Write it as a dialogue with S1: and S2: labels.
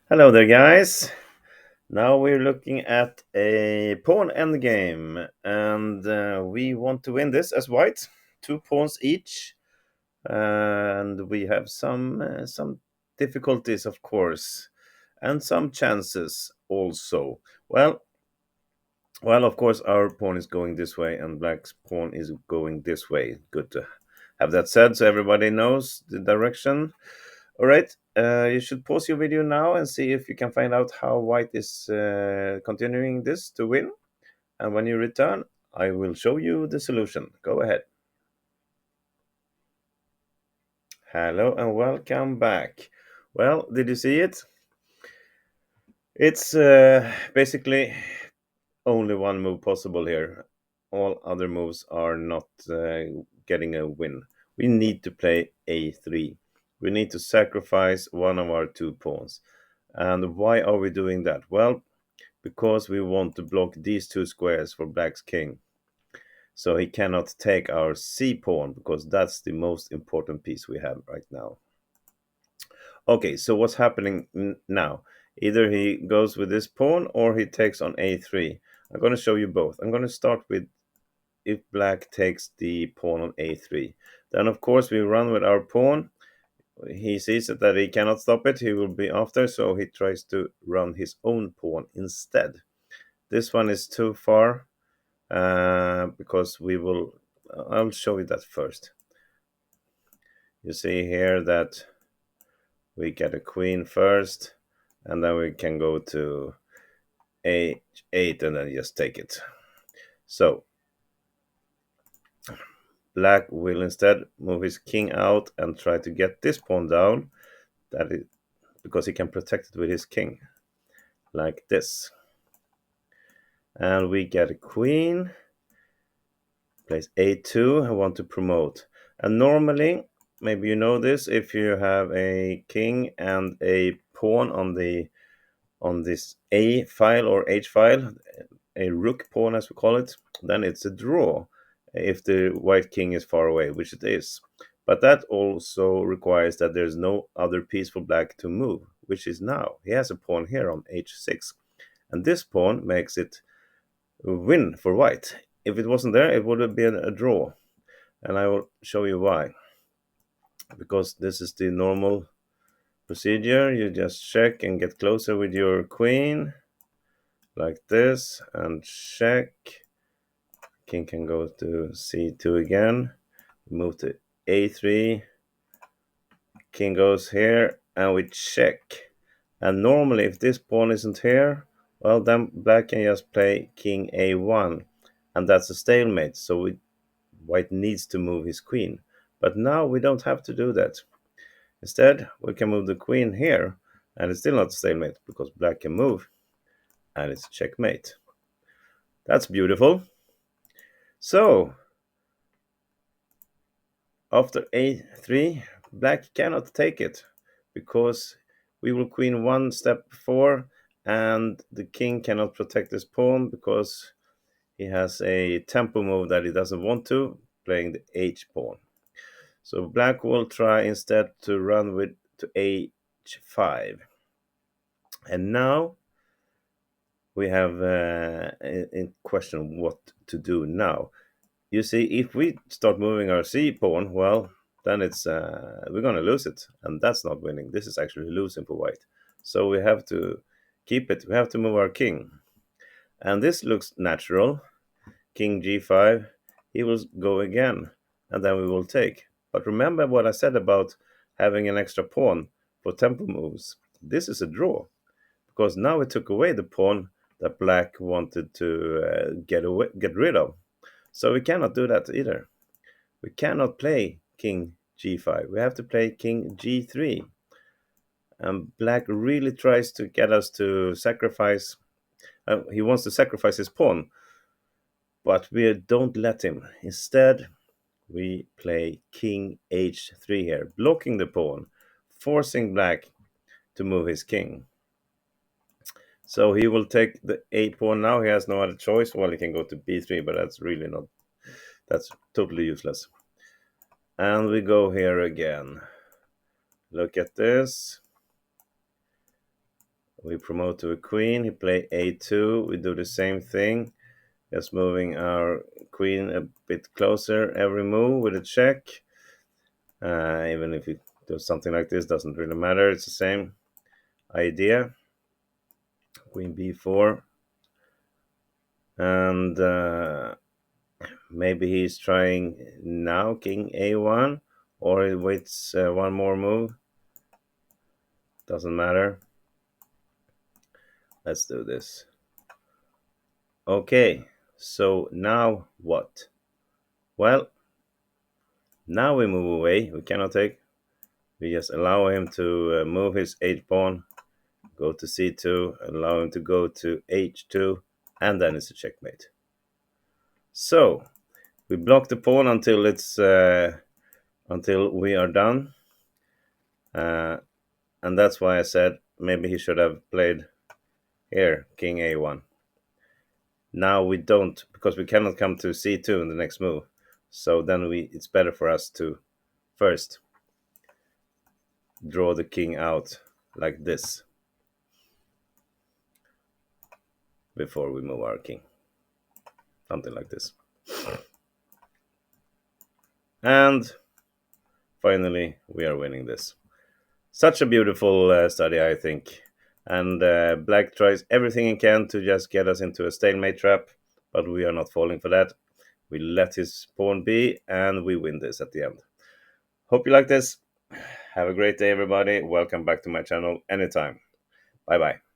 S1: Hello there, guys. Now we're looking at a pawn endgame, and we want to win this as white, 2 pawns each, and we have some difficulties, of course, and some chances also. Well, of course, our pawn is going this way, and black's pawn is going this way. Good to have that said, so everybody knows the direction. All right, you should pause your video now and see if you can find out how white is continuing this to win. And when you return, I will show you the solution. Go ahead. Hello and welcome back. Well, did you see it? It's basically only one move possible here. All other moves are not getting a win. We need to play a3. We need to sacrifice one of our 2 pawns. And why are we doing that? Well, because we want to block these 2 squares for black's king. So he cannot take our c pawn because that's the most important piece we have right now. Okay, so what's happening now? Either he goes with this pawn or he takes on a3. I'm going to show you both. I'm going to start with if black takes the pawn on a3. Then of course we run with our pawn. He sees that he cannot stop it. He will be after, so he tries to run his own pawn instead. This one is too far because we will. I'll show you that first. You see here that we get a queen first, and then we can go to h8 and then just take it. So black will instead move his king out and try to get this pawn down. That is because he can protect it with his king, like this. And we get a queen. Plays a2. I want to promote. And normally, maybe you know this, if you have a king and a pawn on this a file or h file, a rook pawn as we call it, then it's a draw if the white king is far away, which it is. But that also requires that there's no other piece for black to move, which is now. He has a pawn here on h6. And this pawn makes it a win for white. If it wasn't there, it would have been a draw. And I will show you why. Because this is the normal procedure. You just check and get closer with your queen, like this, and check. King can go to c2 again. Move to a3. King goes here, and we check. And normally, if this pawn isn't here, well, then black can just play king a1, and that's a stalemate. So white needs to move his queen. But now we don't have to do that. Instead, we can move the queen here, and it's still not stalemate because black can move, and it's checkmate. That's beautiful. So, after a3, black cannot take it because we will queen one step before, and the king cannot protect his pawn because he has a tempo move that he doesn't want to, playing the h pawn. So black will try instead to run with to h5. And now we have in question what to do now. You see, if we start moving our c pawn, well, then it's we're going to lose it, and that's not winning. This is actually losing for white. So we have to keep it. We have to move our king, and this looks natural. King g5. He will go again, and then we will take. But remember what I said about having an extra pawn for tempo moves. This is a draw because now we took away the pawn that black wanted to get rid of. So we cannot do that either. We cannot play king g5. We have to play king g3. And black really tries to get us to sacrifice. He wants to sacrifice his pawn, but we don't let him. Instead, we play king h3 here, blocking the pawn, forcing black to move his king. So he will take the a pawn now. He has no other choice. Well, he can go to b3, but that's really not. That's totally useless. And we go here again. Look at this. We promote to a queen. He play a2. We do the same thing, just moving our queen a bit closer every move with a check. Even if we do something like this, doesn't really matter. It's the same idea. Queen b4. And maybe he's trying now king a1, or he waits one more move. Doesn't matter. Let's do this. Okay, so now what? Well, now we move away. We cannot take. We just allow him to move his h pawn, go to c2, allow him to go to h2, and then it's a checkmate. So we block the pawn until it's until we are done, and that's why I said maybe he should have played here king a1. Now we don't, because we cannot come to c2 in the next move. So then it's better for us to first draw the king out like this before we move our king. Something like this. And finally, we are winning this. Such a beautiful study, I think. And Black tries everything he can to just get us into a stalemate trap, but we are not falling for that. We let his pawn be, and we win this at the end. Hope you like this. Have a great day, everybody. Welcome back to my channel anytime. Bye bye.